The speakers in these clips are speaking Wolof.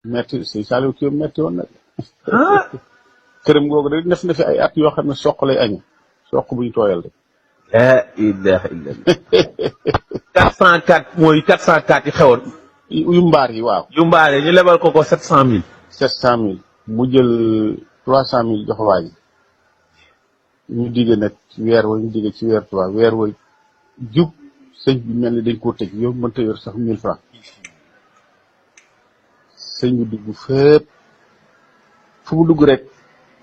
metti sëñ Saliou kii metti woon na ah këram googu de def na fi ay at yoo xam ne soq lay añe soq buñ tooyal rek. la ilaha illallah 404 mooy 404 yi xewoon yu mbaar yi waaw. yu mbaare ñu lebal ko 700 000 700 000 mu jël 300 000 jox waa ji ñu digge nag ci weer wa ñu digge ci weer tubaab weer wa jub sëñ bi mel ni dañ koo tëj yow mënta yor sax 1000 francs sëñ bi dugg fépp fu mu dugg rek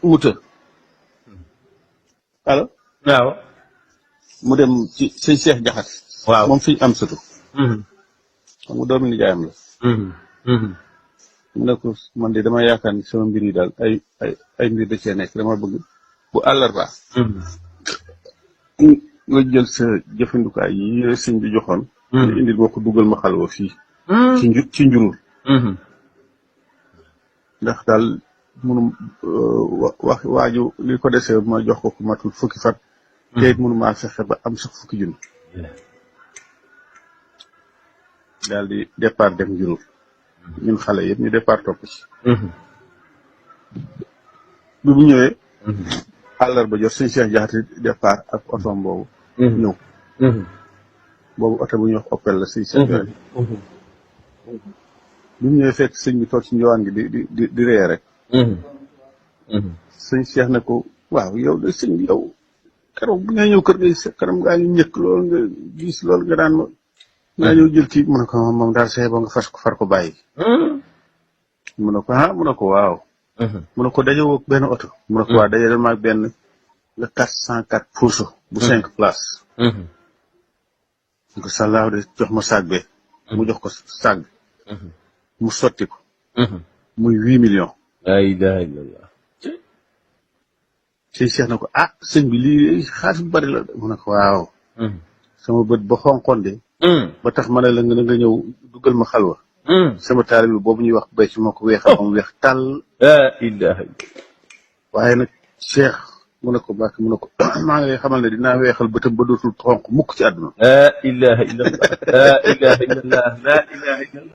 mu të allo waaw mu dem ci sëñ Cheikh Jaxate waaw moom suñ am satu xam nga doomu nijaayam la mu ne ko man de dama yaakaar ni sama mbir yi daal ay mbir da cee nekk dama bëgg bu àllarba nga jël sa jëfandukaay yi sëñ bi joxoon nga indil ma ko dugal ma xalwa fii ci njurul ndax daal munu wax waaju li ko desee ma jox ko matul fukki fat te it munu maa fexe ba am sax fukki junni daal di départ dem njurul ñun xale yëpp ñu départ topp ci bi mu ñëwee àllarba jot sëñ Cheikh Jaxate départ ak otoom boobu ñëw boobu oto bu ñuy wax Opel la sëñ Cheikh Jaxate bi mu ñëwee fekk sëñ bi toog ci njowaan gi di ree rek sëñ Cheikh ne ko waaw yow de sëñ bi yow keroog bi nga ñëw kër ga sa kanam ngaa ñu ñëkk loolu nga gis loolu nga daan ma ngaa ñëw jël ci mu ne ko moom daal see ba nga far ko bàyyi mu ne ko mu ne ko waaw mu ne ko dajewoo benn oto mu ne ko waaw daje dama benn nga 404 Peugeot bu 5 places mu ko sàllaaw de jox ma saag be mu jox ko saag bi mu sotti ko muy 8 millions la ilaha illallah sëñ Cheikh na ko sëñ bi lii xaalis bu bari la mu ne ko waaw sama bët ba xonqoon de ba tax ma ne la nga ñëw dugal ma xalwa sama taal bi boobu ñuy wax béy ci moo ko weexal ba mu weex tàll la ilaha illallah waaye nag Cheikh mu ne ko Mbacke mu ne ko maa ngi lay xamal ne dinaa weexal bëtam ba dootul xonq mukk ci àdduna la ilaha illallah la ilaha illallah la ilaha illallah